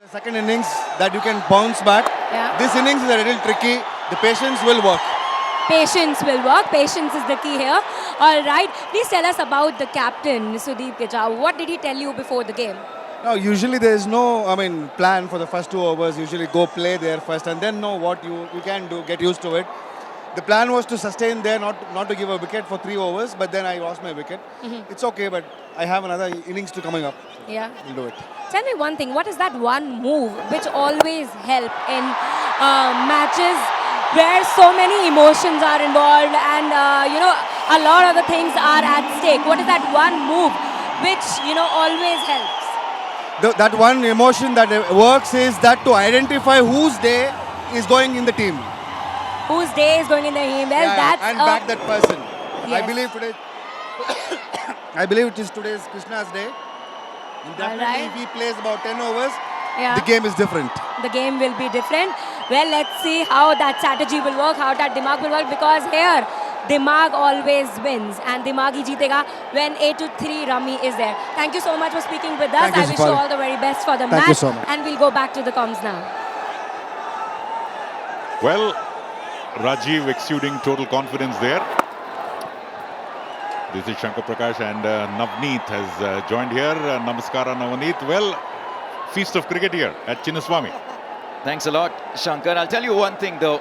The second innings that you can bounce back. Yeah. This innings is a little tricky. The patience will work. Patience will work. Patience is the key here. All right. Please tell us about the captain, Sudeep Kichcha. What did he tell you before the game? Now, usually there is no, plan for the first 2 overs. Usually go play there first and then know what you can do, get used to it. The plan was to sustain there, not to give a wicket for 3 overs, but then I lost my wicket. It's okay, but I have another innings to coming up. Yeah. We'll do it. Tell me one thing. What is that one move which always help in matches where so many emotions are involved and a lot of the things are at stake? What is that one move which always helps? That one emotion that works is that to identify whose day is going in the team. Whose day is going in the team? Well, that's and back that person. Yes. I believe it is today's Krishna's day. And definitely, if he plays about 10 overs, the game is different. The game will be different. Well, let's see how that strategy will work, how that Dimaag will work, because here, Dimaag always wins. And Dimaagi Jeetega when 8-3 rummy is there. Thank you so much for speaking with us. I wish you all the very best for the match. Thank you so much. And we'll go back to the comms now. Well, Rajiv exuding total confidence there. This is Shankar Prakash and Navneet has joined here. Namaskara Navneet. Well, feast of cricket here at Chinnaswamy. Thanks a lot, Shankar. I'll tell you one thing though.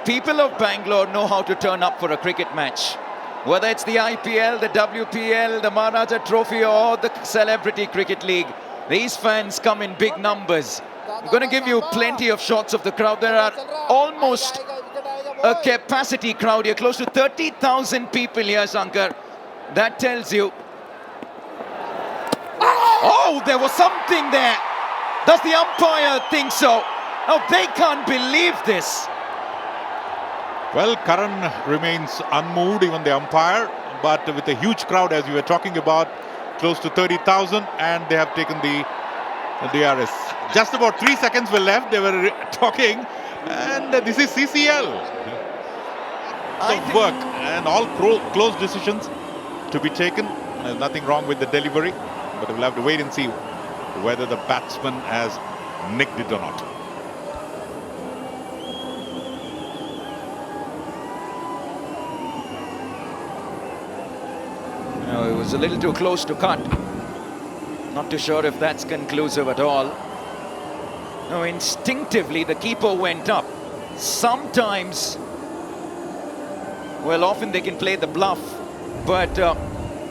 People of Bangalore know how to turn up for a cricket match. Whether it's the IPL, the WPL, the Maharaja Trophy or the Celebrity Cricket League, these fans come in big numbers. I'm going to give you plenty of shots of the crowd. There are almost a capacity crowd here, close to 30,000 people here, Shankar. That tells you. Oh, there was something there. Does the umpire think so? Oh, they can't believe this. Well, Karan remains unmoved, even the umpire, but with a huge crowd, as you were talking about, close to 30,000, and they have taken the DRS. Just about 3 seconds were left. They were talking, and this is CCL. Of work and all close decisions to be taken. There's nothing wrong with the delivery, but we'll have to wait and see whether the batsman has nicked it or not. No, it was a little too close to cut. Not too sure if that's conclusive at all. No, instinctively the keeper went up. Sometimes, well, often they can play the bluff, but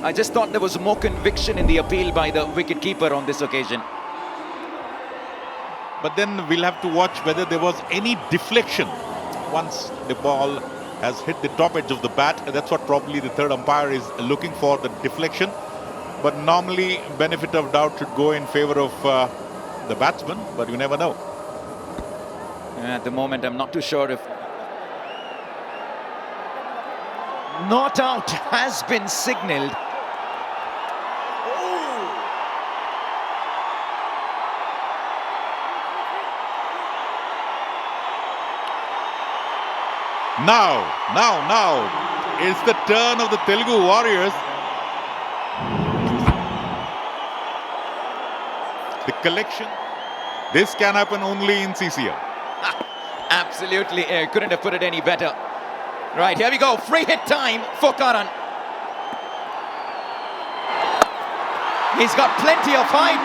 I just thought there was more conviction in the appeal by the wicket-keeper on this occasion. But then we'll have to watch whether there was any deflection once the ball has hit the top edge of the bat. That's what probably the third umpire is looking for, the deflection. But normally, benefit of doubt should go in favor of the batsman, but you never know. At the moment, I'm not too sure if not out has been signalled. Now, it's the turn of the Telugu Warriors. The collection. This can happen only in CCL. Absolutely, couldn't have put it any better. Right, here we go. Free hit time for Karan. He's got plenty of height.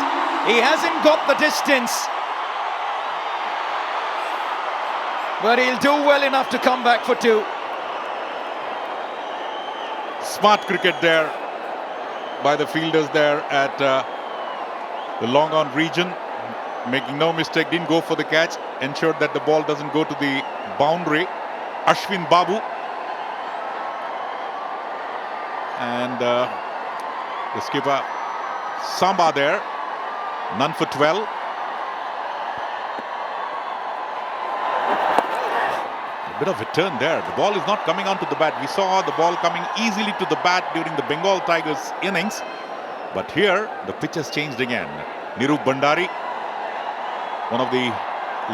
He hasn't got the distance. But he'll do well enough to come back for 2. Smart cricket there by the fielders there at the long on region. Making no mistake, didn't go for the catch. Ensured that the ball doesn't go to the boundary. Ashwin Babu. And the skipper Samba there. None for 12. A bit of a turn there. The ball is not coming onto the bat. We saw the ball coming easily to the bat during the Bengal Tigers innings. But here, the pitch has changed again. Niru Bandari, one of the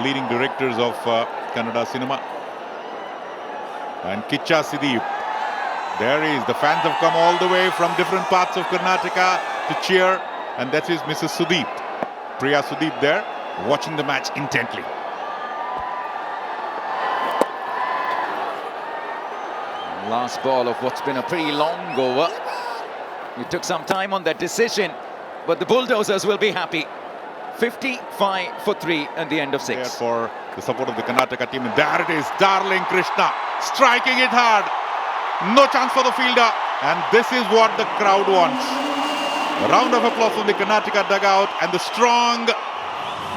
leading directors of Kannada cinema. And Kichcha Sudeep. There he is. The fans have come all the way from different parts of Karnataka to cheer. And that is Mrs. Sudeep. Priya Sudeep there, watching the match intently. Last ball of what's been a pretty long over. It took some time on that decision, but the Bulldozers will be happy. 55 for 3 at the end of 6. There for the support of the Karnataka team. And there it is, darling Krishna, striking it hard. No chance for the fielder. And this is what the crowd wants. A round of applause from the Karnataka dugout and the strong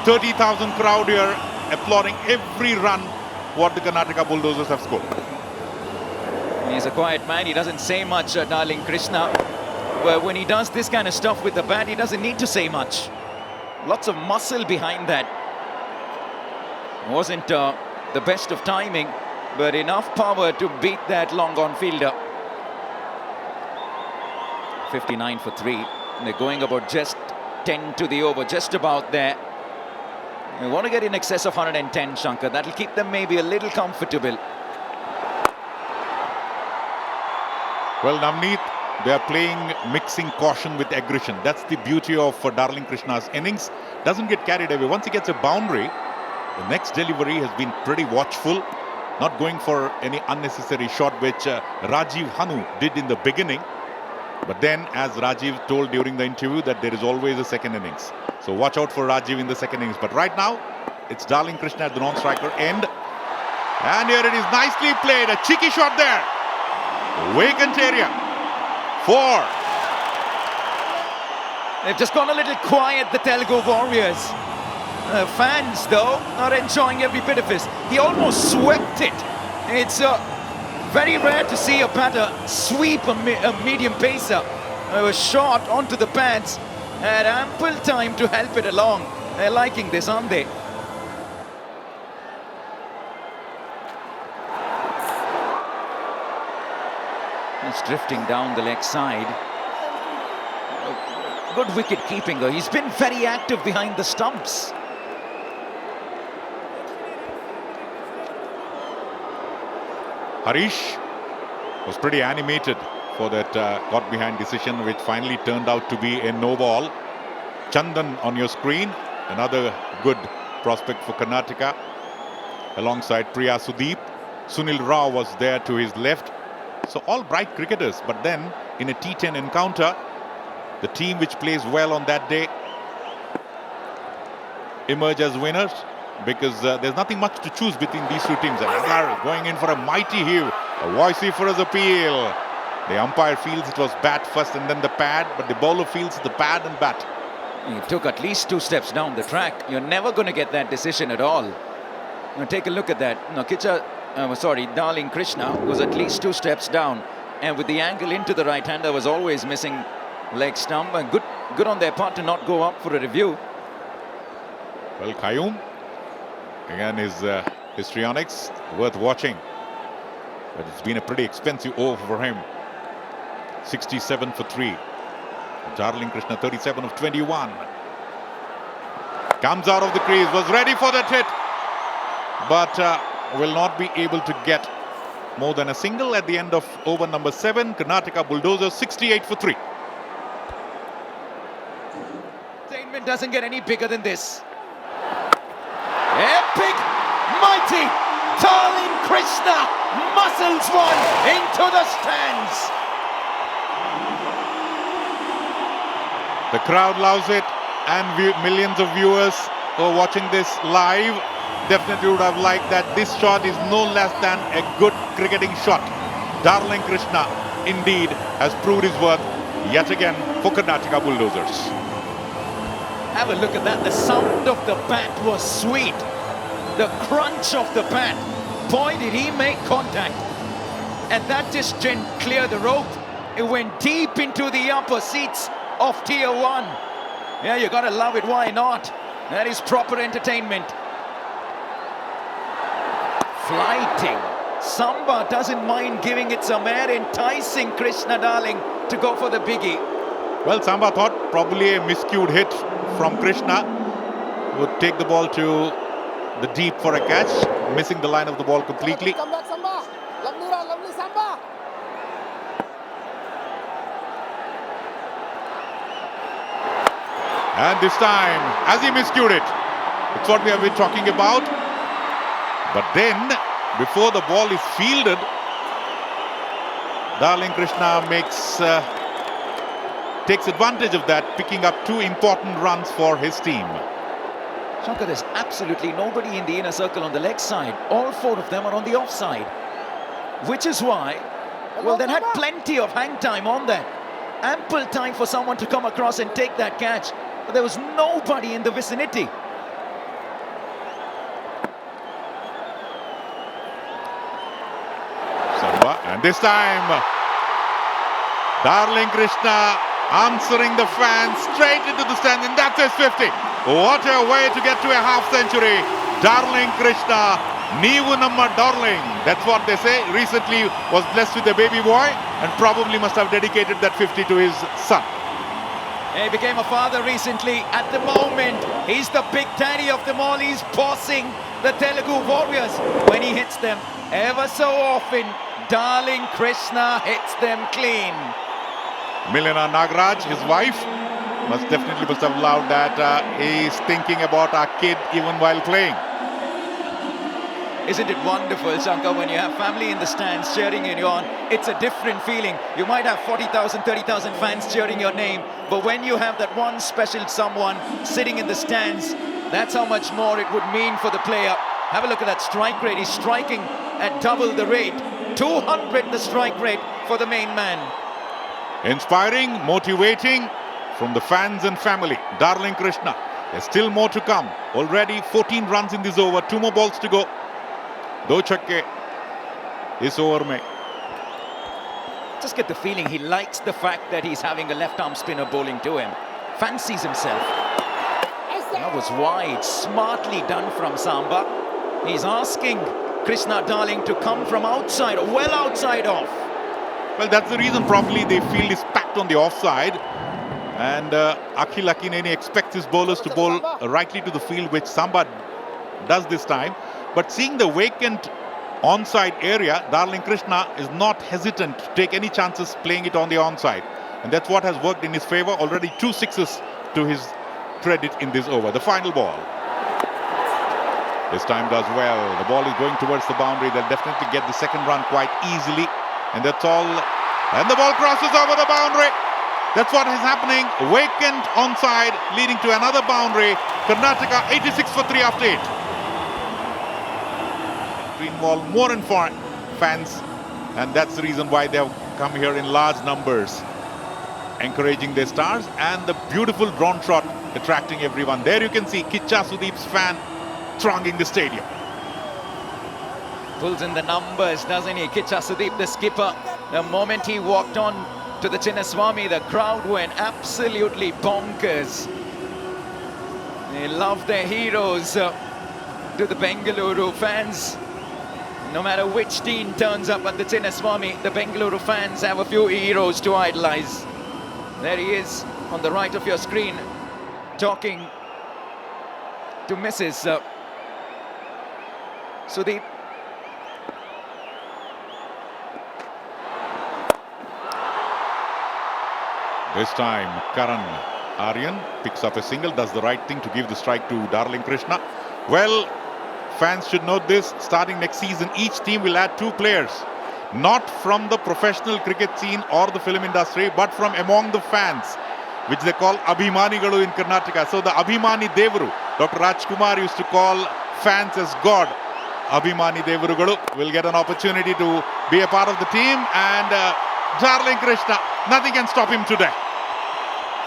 30,000 crowd here applauding every run what the Karnataka Bulldozers have scored. He's a quiet man, he doesn't say much, darling Krishna. But when he does this kind of stuff with the bat, he doesn't need to say much. Lots of muscle behind that. Wasn't the best of timing, but enough power to beat that long on fielder. 59 for 3. They're going about just 10 to the over, just about there. They want to get in excess of 110, Shankar. That'll keep them maybe a little comfortable. Well, Navneet, they are playing mixing caution with aggression. That's the beauty of Darling Krishna's innings. Doesn't get carried away. Once he gets a boundary, the next delivery has been pretty watchful. Not going for any unnecessary shot, which Rajiv Hanu did in the beginning. But then, as Rajiv told during the interview, that there is always a second innings. So watch out for Rajiv in the second innings. But right now, it's Darling Krishna at the non-striker end. And here it is, nicely played. A cheeky shot there. Vacant area. 4. They've just gone a little quiet, the Telugu Warriors. Fans, though, are enjoying every bit of this. He almost swept it. It's very rare to see a batter sweep a medium pacer. A shot onto the pads. Had ample time to help it along. They're liking this, aren't they? It's drifting down the leg side. Good wicket keeping, though. He's been very active behind the stumps. Harish was pretty animated for that got behind decision, which finally turned out to be a no ball. Chandan on your screen, another good prospect for Karnataka, alongside Priya Sudeep. Sunil Rao was there to his left. So all bright cricketers, but then in a T10 encounter, the team which plays well on that day emerge as winners, because there's nothing much to choose between these two teams. And Akhil going in for a mighty heave, a vociferous appeal. The umpire feels it was bat first and then the pad, but the bowler feels the pad and bat. He took at least 2 steps down the track. You're never going to get that decision at all. Now take a look at that. Now Kichcha, Darling Krishna was at least 2 steps down, and with the angle into the right hander was always missing leg stump. And good on their part to not go up for a review. Well, Qayyum again is histrionics, worth watching, but it's been a pretty expensive over for him. 67 for 3. Darling Krishna 37 of 21. Comes out of the crease, was ready for that hit, but will not be able to get more than a single at the end of over number 7. Karnataka Bulldozers 68 for 3. Entertainment doesn't get any bigger than this. Epic, mighty, Darling Krishna muscles one into the stands. The crowd loves it, and millions of viewers who are watching this live definitely would have liked that. This shot is no less than a good cricketing shot. Darling Krishna indeed has proved his worth yet again for Karnataka Bulldozers. Have a look at that. The sound of the bat was sweet. The crunch of the bat. Boy, did he make contact. And that just didn't clear the rope. It went deep into the upper seats of Tier 1. Yeah, you gotta love it. Why not? That is proper entertainment. Flighting. Samba doesn't mind giving it some air, enticing Krishna Darling to go for the biggie. Well, Samba thought probably a miscued hit from Krishna would take the ball to the deep for a catch, missing the line of the ball completely. Come back, Samba. Lovely Samba. And this time, has he miscued it? It's what we have been talking about. But then, before the ball is fielded, Darling Krishna takes advantage of that, picking up 2 important runs for his team. Shankar, there's absolutely nobody in the inner circle on the leg side. All 4 of them are on the offside. Which is why, well, they had plenty of hang time on that. Ample time for someone to come across and take that catch. But there was nobody in the vicinity. Samba, and this time, Darling Krishna answering the fans straight into the stand, and that's his 50. What a way to get to a half century. Darling Krishna, Neevu Namma Darling. That's what they say. Recently was blessed with a baby boy and probably must have dedicated that 50 to his son. He became a father recently. At the moment, he's the big daddy of them all. He's bossing the Telugu Warriors when he hits them. Ever so often, Darling Krishna hits them clean. Milena Nagaraj, his wife, must have allowed that. He's thinking about our kid even while playing. Isn't it wonderful, Shankar, when you have family in the stands cheering you on? It's a different feeling. You might have 40,000, 30,000 fans cheering your name, but when you have that one special someone sitting in the stands, that's how much more it would mean for the player. Have a look at that strike rate. He's striking at double the rate. 200 the strike rate for the main man. Inspiring, motivating from the fans and family. Darling Krishna. There's still more to come. Already 14 runs in this over. 2 more balls to go. Do chakke is over mein. Just get the feeling he likes the fact that he's having a left-arm spinner bowling to him. Fancies himself. That was wide. Smartly done from Samba. He's asking Krishna Darling to come from outside, well outside off. Well, that's the reason probably the field is packed on the offside. And Akhil Akkineni expects his bowlers to bowl rightly to the field, which Samba does this time. But seeing the vacant onside area, Darling Krishna is not hesitant to take any chances playing it on the onside. And that's what has worked in his favour. Already 2 sixes to his credit in this over. The final ball. This time does well. The ball is going towards the boundary. They'll definitely get the second run quite easily. And that's all. And the ball crosses over the boundary. That's what is happening. Vacant onside leading to another boundary. Karnataka 86 for 3 after 8. To involve more and more fans, and that's the reason why they have come here in large numbers, encouraging their stars, and the beautiful drone shot attracting everyone. There you can see Kichcha, Sudeep's fan, thronging the stadium. Pulls in the numbers, doesn't he? Kichcha Sudeep, the skipper. The moment he walked on to the Chinnaswamy, the crowd went absolutely bonkers. They love their heroes. To the Bengaluru fans, no matter which team turns up at the Chinnaswamy, the Bengaluru fans have a few heroes to idolize. There he is on the right of your screen, talking to Mrs. Sudeep. This time Karan Aryan picks up a single, does the right thing to give the strike to Darling Krishna. Well, fans should note this. Starting next season, each team will add 2 players. Not from the professional cricket scene or the film industry, but from among the fans, which they call Abhimanigalu in Karnataka. So the Abhimani Devaru, Dr. Rajkumar used to call fans as God. Abhimani Devarugalu will get an opportunity to be a part of the team. And Darling Krishna, nothing can stop him today.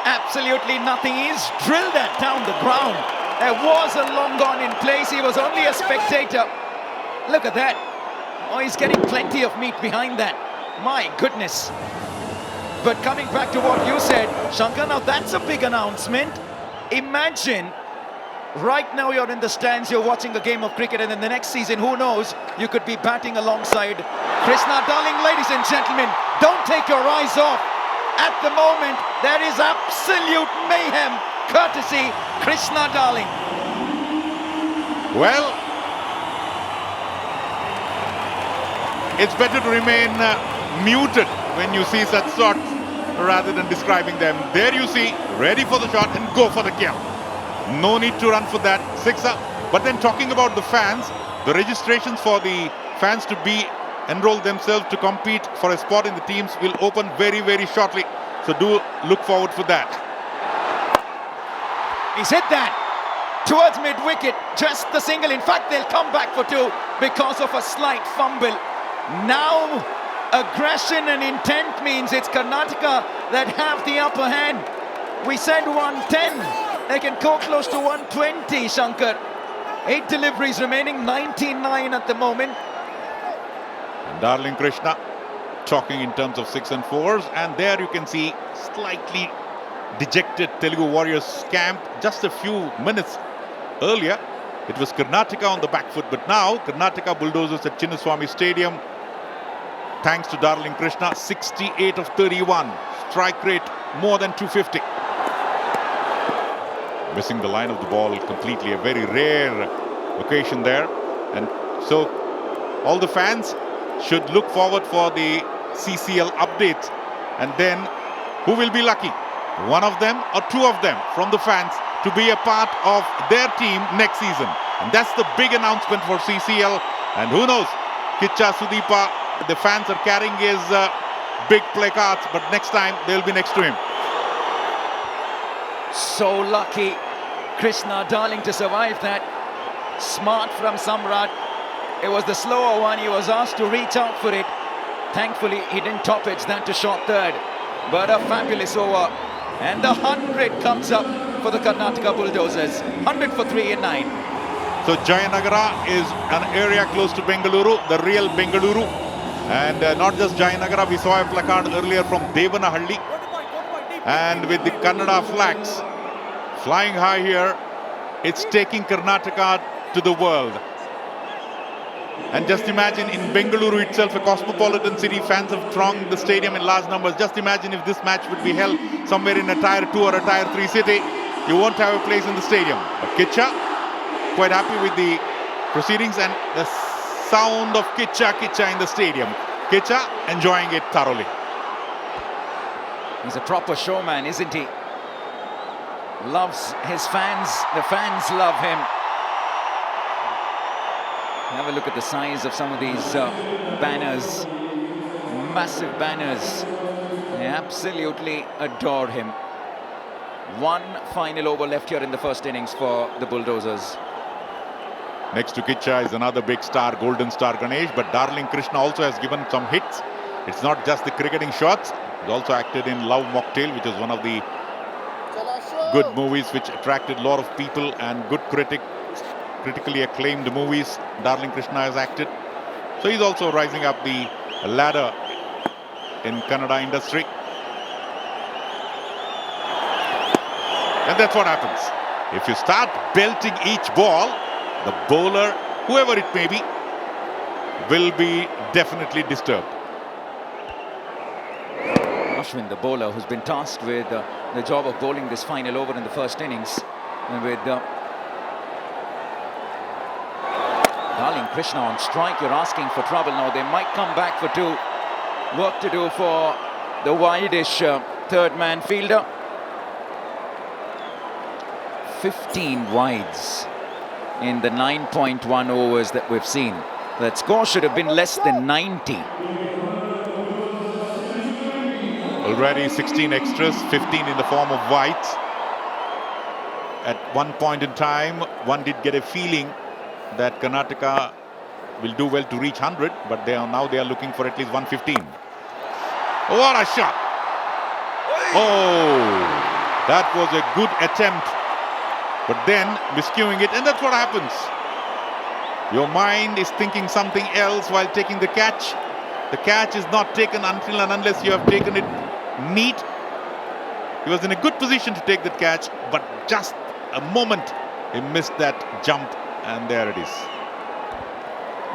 Absolutely nothing. He's drilled that down the ground. There was a long on in place. He was only a spectator. Look at that. Oh, he's getting plenty of meat behind that. My goodness. But coming back to what you said, Shankar, now that's a big announcement. Imagine, right now you're in the stands, you're watching a game of cricket, and in the next season, who knows, you could be batting alongside Krishna Darling. Ladies and gentlemen, don't take your eyes off. At the moment, there is absolute mayhem, courtesy Krishna Darling. Well, it's better to remain muted when you see such rather than describing them. There you see, ready for the shot and go for the kill. No need to run for that. Sixer. But then talking about the fans, the registrations for the fans to be enroll themselves to compete for a spot in the teams will open very, very shortly. So do look forward for that. He's hit that towards mid-wicket, just the single. In fact, they'll come back for two because of a slight fumble. Now, aggression and intent means it's Karnataka that have the upper hand. We said 110. They can go close to 120, Shankar. 8 deliveries remaining, 99 at the moment. And Darling Krishna talking in terms of 6 and 4s. And there you can see slightly dejected Telugu Warriors camp. Just a few minutes earlier, it was Karnataka on the back foot. But now, Karnataka Bulldozers at Chinnaswamy Stadium, thanks to Darling Krishna, 68 of 31. Strike rate more than 250. Missing the line of the ball completely, a very rare occasion there. And so all the fans should look forward for the CCL updates. And then who will be lucky? One of them or two of them from the fans to be a part of their team next season. And that's the big announcement for CCL. And who knows, Kichcha, Sudeep, the fans are carrying his big placards, but next time they'll be next to him. So lucky, Krishna Darling, to survive that. Smart from Samrat. It was the slower one. He was asked to reach out for it. Thankfully, he didn't top edge that to short third. But a fabulous over. And the 100 comes up for the Karnataka Bulldozers. 100 for 3 in 9. So Jayanagara is an area close to Bengaluru, the real Bengaluru. And not just Jayanagara, we saw a placard earlier from Devanahalli. And with the Kannada flags flying high here, it's taking Karnataka to the world. And just imagine, in Bengaluru itself, a cosmopolitan city, fans have thronged the stadium in large numbers. Just imagine if this match would be held somewhere in a tier 2 or a tier 3 city, you won't have a place in the stadium. But Kichcha, quite happy with the proceedings and the sound of Kichcha in the stadium. Kichcha enjoying it thoroughly. He's a proper showman, isn't he? Loves his fans. The fans love him. Have a look at the size of some of these banners. Massive banners. They absolutely adore him. One final over left here in the first innings for the Bulldozers. Next to Kichcha is another big star, Golden Star Ganesh, but Darling Krishna also has given some hits. It's not just the cricketing shots. He's also acted in Love Mocktail, which is one of the good movies which attracted a lot of people, and good critically acclaimed movies Darling Krishna has acted. So he's also rising up the ladder in Kannada industry. And that's what happens. If you start belting each ball, the bowler, whoever it may be, will be definitely disturbed. Ashwin, the bowler, who's been tasked with the job of bowling this final over in the first innings, with Darling Krishna on strike, you're asking for trouble now. They might come back for two. Work to do for the wide-ish third man fielder. 15 wides in the 9.1 overs that we've seen. That score should have been less than 90. Already 16 extras, 15 in the form of wides. At one point in time, one did get a feeling that Karnataka will do well to reach 100, but they are looking for at least 115. What a shot! Oh, that was a good attempt, but then miscuing it, and that's what happens. Your mind is thinking something else while taking the catch. The catch is not taken until and unless you have taken it neat. He was in a good position to take that catch, but just a moment he missed that jump, and there it is.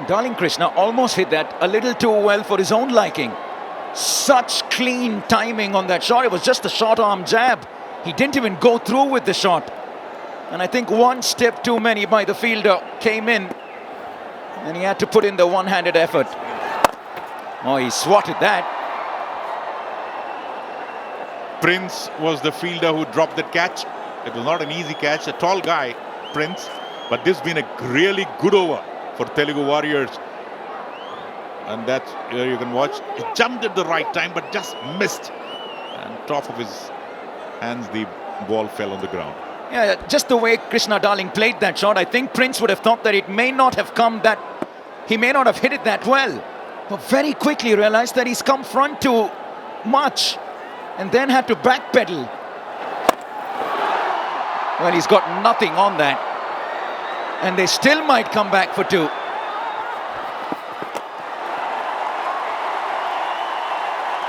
Darling Krishna almost hit that a little too well for his own liking. Such clean timing on that shot. It was just a short arm jab. He didn't even go through with the shot. And I think one step too many by the fielder came in, and he had to put in the one-handed effort. Oh, he swatted that. Prince was the fielder who dropped that catch. It was not an easy catch, a tall guy, Prince, but this has been a really good over for Telugu Warriors. And that's here you can watch. He jumped at the right time, but just missed. And top of his hands, the ball fell on the ground. Yeah, just the way Krishna Darling played that shot, I think Prince would have thought that it may not have come that, he may not have hit it that well. But very quickly realized that he's come front too much and then had to backpedal. Well, he's got nothing on that. And they still might come back for two.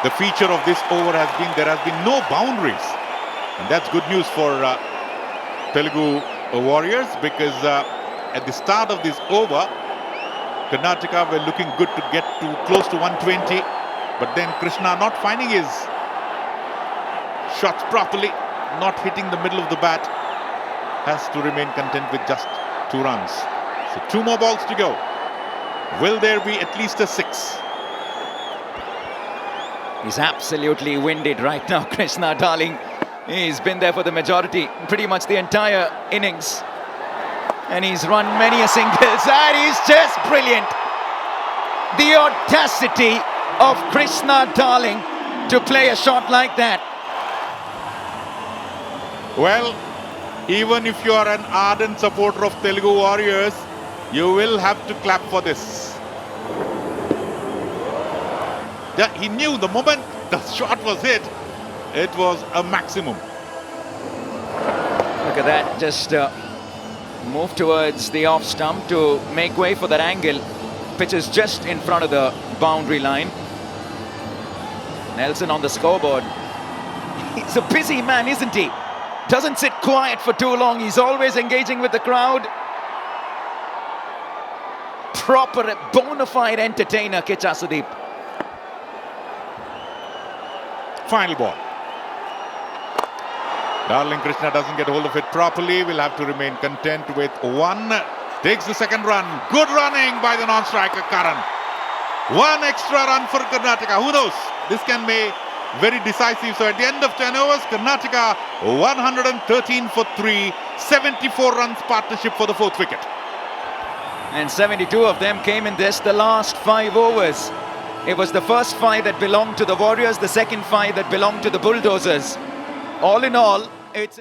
The feature of this over has been there has been no boundaries. And that's good news for Telugu Warriors, because at the start of this over, Karnataka were looking good to get to close to 120, but then Krishna not finding his shots properly, not hitting the middle of the bat, has to remain content with just 2 runs. So 2 more balls to go. Will there be at least a 6? He's absolutely winded right now, Krishna Darling. He's been there for the majority, pretty much the entire innings. And he's run many a singles, and he's just brilliant. The audacity of Krishna Darling to play a shot like that. Well, even if you are an ardent supporter of Telugu Warriors, you will have to clap for this. Yeah, he knew the moment the shot was hit, it was a maximum. Look at that, just move towards the off stump to make way for that angle. Pitch is just in front of the boundary line. Nelson on the scoreboard. He's a busy man, isn't he? Doesn't sit quiet for too long. He's always engaging with the crowd. Proper, bona fide entertainer, Kichcha Sudeep. Final ball. Darling Krishna doesn't get hold of it properly. Will have to remain content with 1. Takes the second run. Good running by the non-striker Karan. 1 extra run for Karnataka. Who knows? This can be very decisive. So at the end of 10 overs, Karnataka 113 for 3. 74 runs partnership for the 4th wicket. And 72 of them came in just the last 5 overs. It was the first 5 that belonged to the Warriors, the second 5 that belonged to the Bulldozers. All in all, it's